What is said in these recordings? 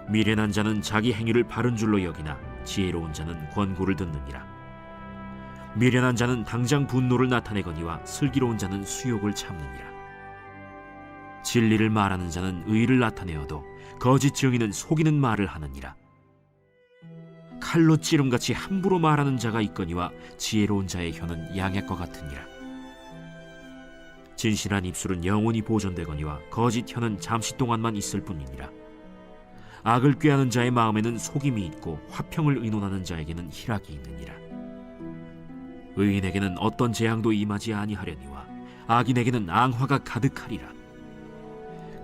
미련한 자는 자기 행위를 바른 줄로 여기나 지혜로운 자는 권고를 듣느니라. 미련한 자는 당장 분노를 나타내거니와 슬기로운 자는 수욕을 참느니라. 진리를 말하는 자는 의를 나타내어도 거짓 증인은 속이는 말을 하느니라. 칼로 찌름같이 함부로 말하는 자가 있거니와 지혜로운 자의 혀는 양약과 같으니라. 진실한 입술은 영원히 보존되거니와 거짓 혀는 잠시 동안만 있을 뿐이니라. 악을 꾀하는 자의 마음에는 속임이 있고 화평을 의논하는 자에게는 희락이 있느니라. 의인에게는 어떤 재앙도 임하지 아니하려니와 악인에게는 앙화가 가득하리라.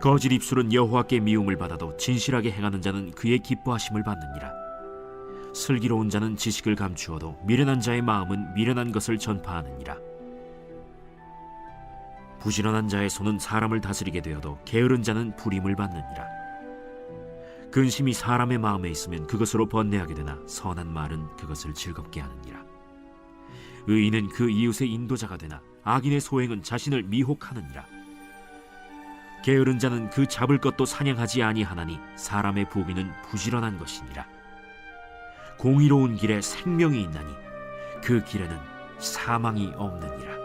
거짓 입술은 여호와께 미움을 받아도 진실하게 행하는 자는 그의 기뻐하심을 받느니라. 슬기로운 자는 지식을 감추어도 미련한 자의 마음은 미련한 것을 전파하느니라. 부지런한 자의 손은 사람을 다스리게 되어도 게으른 자는 불임을 받느니라. 근심이 사람의 마음에 있으면 그것으로 번뇌하게 되나 선한 말은 그것을 즐겁게 하느니라. 의인은 그 이웃의 인도자가 되나 악인의 소행은 자신을 미혹하느니라. 게으른 자는 그 잡을 것도 사냥하지 아니하나니 사람의 부귀는 부지런한 것이니라. 공의로운 길에 생명이 있나니 그 길에는 사망이 없느니라.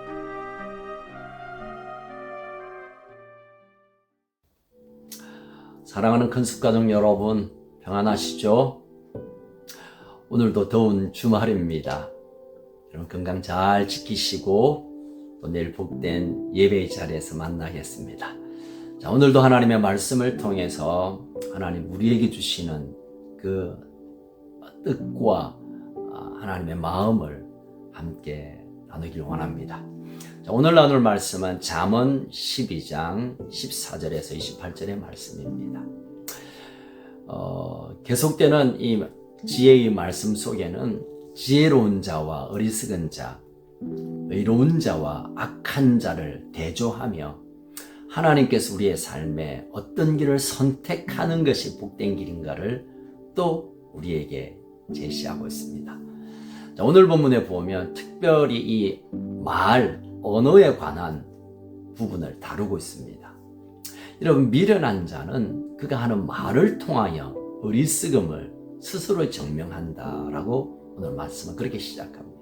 사랑하는 큰숙가족 여러분, 평안하시죠? 오늘도 더운 주말입니다. 여러분 건강 잘 지키시고 또 내일 복된 예배의 자리에서 만나겠습니다. 자, 오늘도 하나님의 말씀을 통해서 하나님 우리에게 주시는 그 뜻과 하나님의 마음을 함께 나누길 원합니다. 자, 오늘 나눌 말씀은 잠언 12장 14절에서 28절의 말씀입니다. 계속되는 이 지혜의 말씀 속에는 지혜로운 자와 어리석은 자, 의로운 자와 악한 자를 대조하며 하나님께서 우리의 삶에 어떤 길을 선택하는 것이 복된 길인가를 또 우리에게 제시하고 있습니다. 자, 오늘 본문에 보면 특별히 이 말, 언어에 관한 부분을 다루고 있습니다. 여러분, 미련한 자는 그가 하는 말을 통하여 어리석음을 스스로 증명한다라고 오늘 말씀은 그렇게 시작합니다.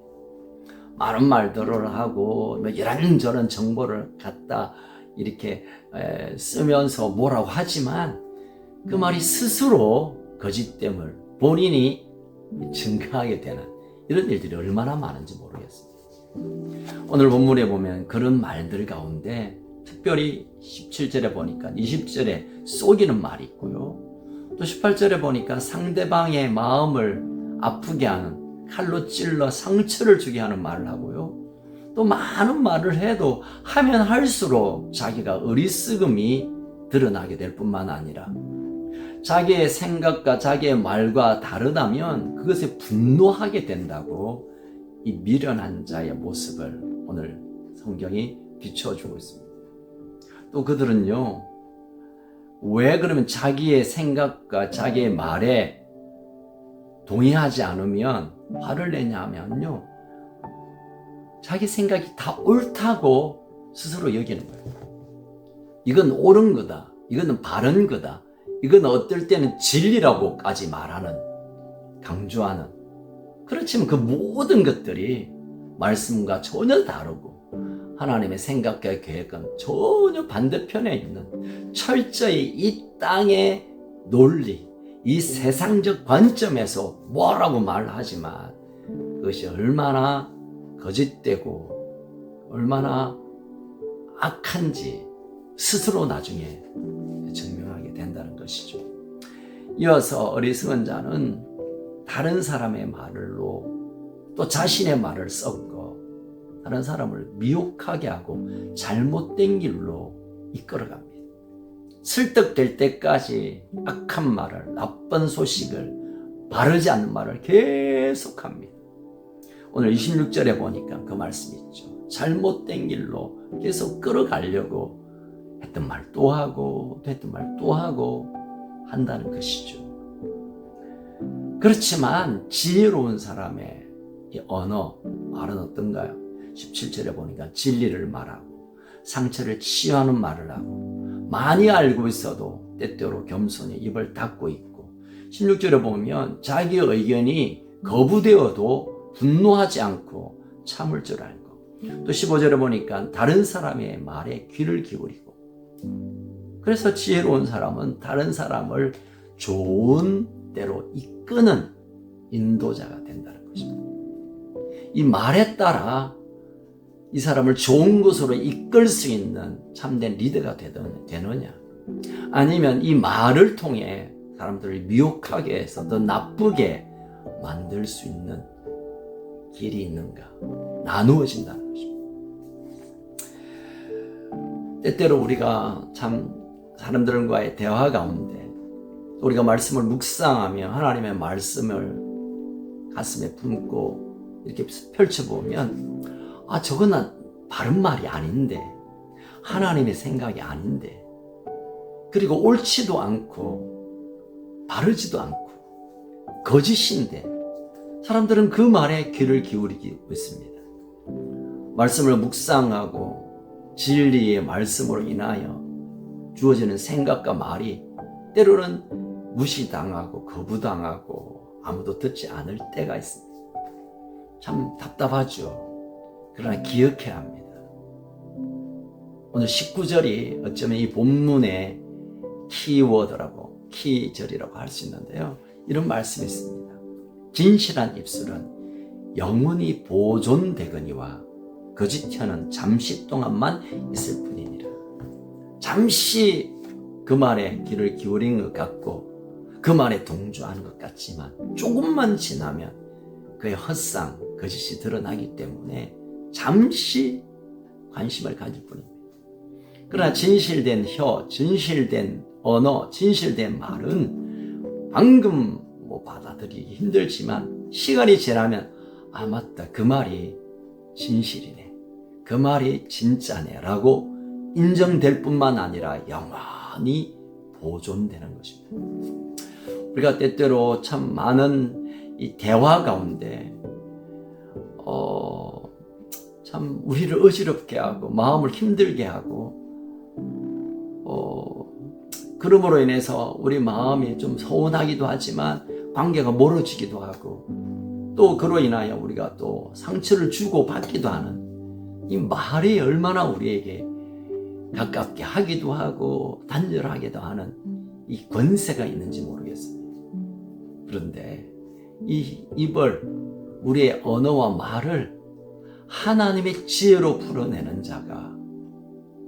많은 말들을 하고 이런저런 정보를 갖다 이렇게 쓰면서 뭐라고 하지만 그 말이 스스로 거짓됨을 본인이 증거하게 되는 이런 일들이 얼마나 많은지 모르겠습니다. 오늘 본문에 보면 그런 말들 가운데 특별히 17절에 보니까 20절에 속이는 말이 있고요. 또 18절에 보니까 상대방의 마음을 아프게 하는, 칼로 찔러 상처를 주게 하는 말을 하고요. 또 많은 말을 해도 하면 할수록 자기가 어리석음이 드러나게 될 뿐만 아니라 자기의 생각과 자기의 말과 다르다면 그것에 분노하게 된다고 이 미련한 자의 모습을 오늘 성경이 비춰주고 있습니다. 또 그들은요, 왜 그러면 자기의 생각과 자기의 말에 동의하지 않으면 화를 내냐 하면요, 자기 생각이 다 옳다고 스스로 여기는 거예요. 이건 옳은 거다, 이거는 바른 거다, 이건 어떨 때는 진리라고까지 말하는, 강조하는. 그렇지만 그 모든 것들이 말씀과 전혀 다르고 하나님의 생각과 계획은 전혀 반대편에 있는 철저히 이 땅의 논리, 이 세상적 관점에서 뭐라고 말하지만 그것이 얼마나 거짓되고 얼마나 악한지 스스로 나중에 증명하게 된다는 것이죠. 이어서 어리석은 자는 다른 사람의 말로 또 자신의 말을 섞어 다른 사람을 미혹하게 하고 잘못된 길로 이끌어갑니다. 설득될 때까지 악한 말을, 나쁜 소식을, 바르지 않는 말을 계속합니다. 오늘 26절에 보니까 그 말씀이 있죠. 잘못된 길로 계속 끌어가려고 했던 말 또 하고 했던 말 또 하고 한다는 것이죠. 그렇지만 지혜로운 사람의 이 언어, 말은 어떤가요? 17절에 보니까 진리를 말하고 상처를 치유하는 말을 하고 많이 알고 있어도 때때로 겸손히 입을 닫고 있고 16절에 보면 자기 의견이 거부되어도 분노하지 않고 참을 줄 알고, 또 15절에 보니까 다른 사람의 말에 귀를 기울이고, 그래서 지혜로운 사람은 다른 사람을 좋은 대로 이끄는 인도자가 된다는 것입니다. 이 말에 따라 이 사람을 좋은 곳으로 이끌 수 있는 참된 리더가 되느냐, 아니면 이 말을 통해 사람들을 미혹하게 해서 더 나쁘게 만들 수 있는 길이 있는가, 나누어진다는 것입니다. 때때로 우리가 참 사람들과의 대화 가운데 우리가 말씀을 묵상하며 하나님의 말씀을 가슴에 품고 이렇게 펼쳐보면, 아, 저건 바른 말이 아닌데, 하나님의 생각이 아닌데, 그리고 옳지도 않고 바르지도 않고 거짓인데 사람들은 그 말에 귀를 기울이고 있습니다. 말씀을 묵상하고 진리의 말씀으로 인하여 주어지는 생각과 말이 때로는 무시당하고 거부당하고 아무도 듣지 않을 때가 있습니다. 참 답답하죠. 그러나 기억해야 합니다. 오늘 19절이 어쩌면 이 본문의 키워드라고, 키절이라고 할 수 있는데요. 이런 말씀이 있습니다. 진실한 입술은 영원히 보존되거니와 거짓 혀는 잠시 동안만 있을 뿐이니라. 잠시 그 말에 귀를 기울인 것 같고 그 말에 동조하는 것 같지만 조금만 지나면 그의 헛상, 거짓이 드러나기 때문에 잠시 관심을 가질 뿐입니다. 그러나 진실된 혀, 진실된 언어, 진실된 말은 방금 받아들이기 힘들지만 시간이 지나면, 아, 맞다, 그 말이 진실이네, 그 말이 진짜네 라고 인정될 뿐만 아니라 영원히 보존되는 것입니다. 우리가 때때로 참 많은 이 대화 가운데 참 우리를 어지럽게 하고 마음을 힘들게 하고 그러므로 인해서 우리 마음이 좀 서운하기도 하지만 관계가 멀어지기도 하고, 또 그로 인하여 우리가 또 상처를 주고 받기도 하는 이 말이 얼마나 우리에게 가깝게 하기도 하고 단절하기도 하는 이 권세가 있는지 모르겠습니다. 그런데 이 입을, 우리의 언어와 말을 하나님의 지혜로 풀어내는 자가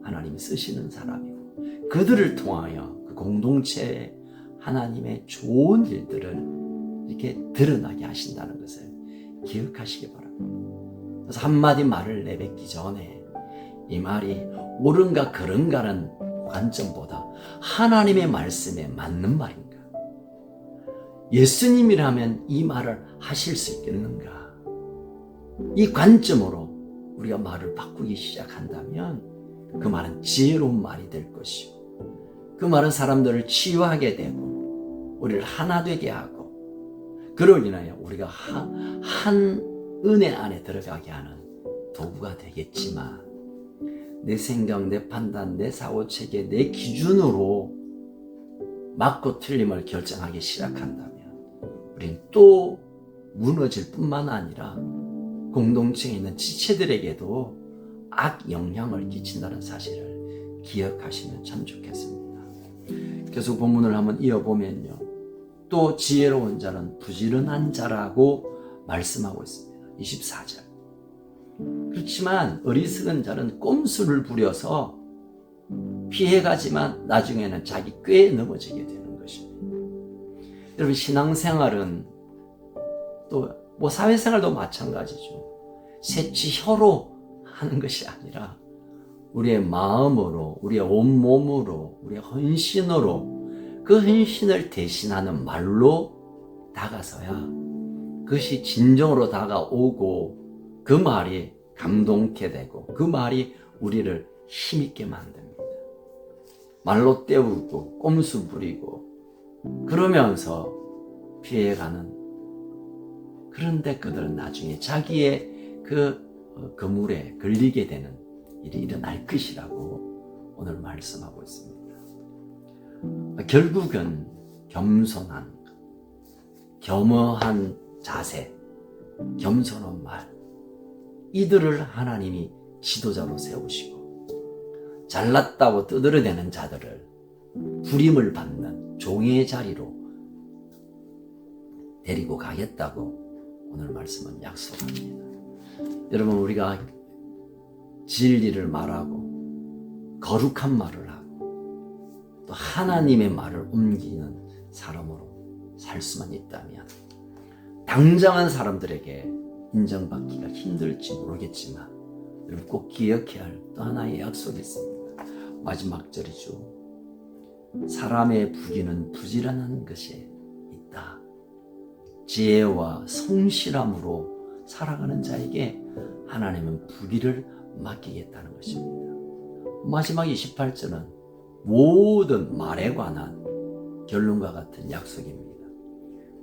하나님이 쓰시는 사람이고, 그들을 통하여 그 공동체에 하나님의 좋은 일들을 이렇게 드러나게 하신다는 것을 기억하시기 바랍니다. 그래서 한마디 말을 내뱉기 전에 이 말이 옳은가 그른가는 관점보다 하나님의 말씀에 맞는 말인가, 예수님이라면 이 말을 하실 수 있겠는가, 이 관점으로 우리가 말을 바꾸기 시작한다면 그 말은 지혜로운 말이 될 것이고, 그 말은 사람들을 치유하게 되고 우리를 하나 되게 하고, 그로 인하여 우리가 한 은혜 안에 들어가게 하는 도구가 되겠지만, 내 생각, 내 판단, 내 사고체계, 내 기준으로 맞고 틀림을 결정하기 시작한다면 우리는 또 무너질 뿐만 아니라 공동체에 있는 지체들에게도 악 영향을 끼친다는 사실을 기억하시면 참 좋겠습니다. 계속 본문을 한번 이어보면요, 또 지혜로운 자는 부지런한 자라고 말씀하고 있습니다. 24절. 그렇지만 어리석은 자는 꼼수를 부려서 피해가지만 나중에는 자기 꾀에 넘어지게 되는 것입니다. 여러분, 신앙생활은 또 사회생활도 마찬가지죠. 새치 혀로 하는 것이 아니라 우리의 마음으로, 우리의 온몸으로, 우리의 헌신으로, 그 헌신을 대신하는 말로 다가서야 그것이 진정으로 다가오고 그 말이 감동케 되고 그 말이 우리를 힘있게 만듭니다. 말로 때우고 꼼수 부리고 그러면서 피해가는, 그런데 그들은 나중에 자기의 그 그물에 걸리게 되는 일이 일어날 것이라고 오늘 말씀하고 있습니다. 결국은 겸손한, 겸허한 자세, 겸손한 말, 이들을 하나님이 지도자로 세우시고 잘났다고 떠들어대는 자들을 부림을 받는 종의 자리로 데리고 가겠다고 오늘 말씀은 약속합니다. 여러분, 우리가 진리를 말하고 거룩한 말을 하고 또 하나님의 말을 옮기는 사람으로 살 수만 있다면 당장은 사람들에게 인정받기가 힘들지 모르겠지만 여러분 꼭 기억해야 할 또 하나의 약속이 있습니다. 마지막 절이죠. 사람의 부귀는 부지런한 것이 있다. 지혜와 성실함으로 살아가는 자에게 하나님은 부귀를 맡기겠다는 것입니다. 마지막 28절은 모든 말에 관한 결론과 같은 약속입니다.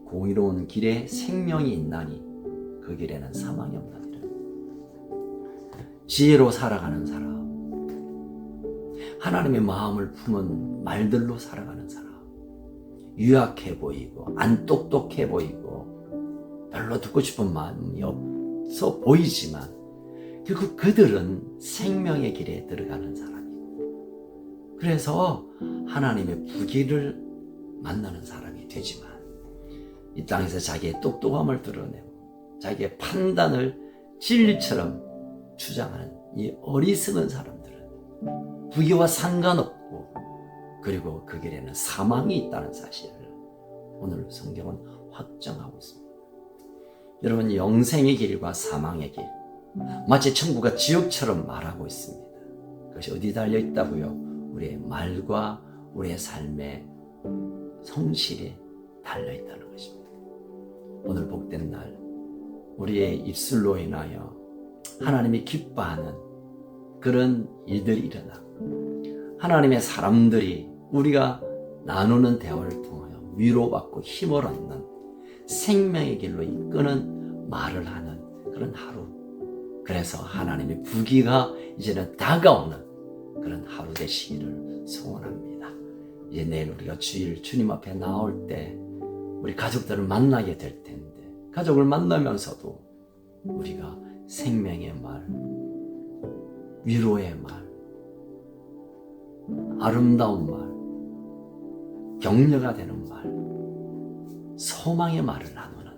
공의로운 길에 생명이 있나니 그 길에는 사망이 없나니라. 지혜로 살아가는 사람, 하나님의 마음을 품은 말들로 살아가는 사람, 유약해 보이고 안 똑똑해 보이고 별로 듣고 싶은 마음이 없어 보이지만 결국 그들은 생명의 길에 들어가는 사람이고 그래서 하나님의 부귀를 만나는 사람이 되지만 이 땅에서 자기의 똑똑함을 드러내고 자기의 판단을 진리처럼 주장하는 이 어리석은 사람들은 부귀와 상관없고 그리고 그 길에는 사망이 있다는 사실을 오늘 성경은 확정하고 있습니다. 여러분, 영생의 길과 사망의 길, 마치 천국과 지옥처럼 말하고 있습니다. 그것이 어디 달려 있다고요? 우리의 말과 우리의 삶의 성실이 달려 있다는 것입니다. 오늘 복된 날, 우리의 입술로 인하여 하나님이 기뻐하는 그런 일들이 일어나고 하나님의 사람들이 우리가 나누는 대화를 통하여 위로받고 힘을 얻는 생명의 길로 이끄는 말을 하는 그런 하루, 그래서 하나님의 부귀가 이제는 다가오는 그런 하루 되시기를 소원합니다. 이제 내일 우리가 주일 주님 앞에 나올 때 우리 가족들을 만나게 될 텐데 가족을 만나면서도 우리가 생명의 말, 위로의 말, 아름다운 말, 격려가 되는 말, 소망의 말을 나누는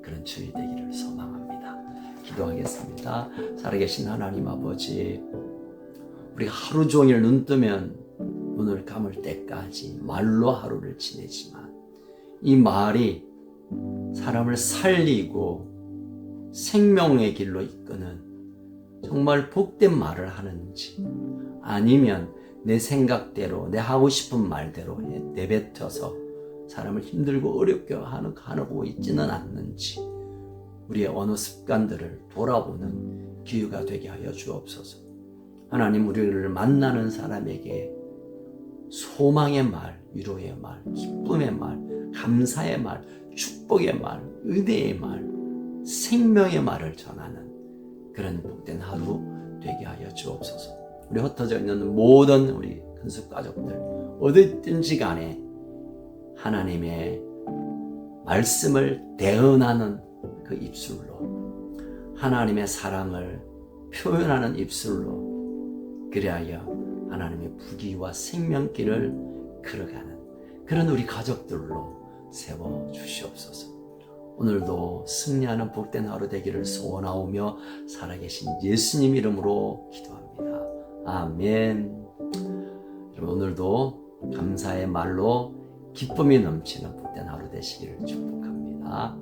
그런 주일 되기를 소망합니다. 기도하겠습니다. 살아계신 하나님 아버지, 우리가 하루 종일 눈 뜨면 눈을 감을 때까지 말로 하루를 지내지만 이 말이 사람을 살리고 생명의 길로 이끄는 정말 복된 말을 하는지 아니면 내 생각대로 내 하고 싶은 말대로 내뱉어서 사람을 힘들고 어렵게 하고 있지는 않는지 우리의 언어 습관들을 돌아보는 기회가 되게 하여 주옵소서. 하나님, 우리를 만나는 사람에게 소망의 말, 위로의 말, 기쁨의 말, 감사의 말, 축복의 말, 은혜의 말, 생명의 말을 전하는 그런 복된 하루 되게 하여 주옵소서. 우리 흩어져 있는 모든 우리 근숙 가족들 어디 있든지 간에 하나님의 말씀을 대언하는 그 입술로, 하나님의 사랑을 표현하는 입술로, 그리하여 하나님의 부귀와 생명길을 걸어가는 그런 우리 가족들로 세워주시옵소서. 오늘도 승리하는 복된 하루 되기를 소원하오며 살아계신 예수님 이름으로 기도합니다. 아멘. 여러분, 오늘도 감사의 말로 기쁨이 넘치는 복된 하루 되시기를 축복합니다.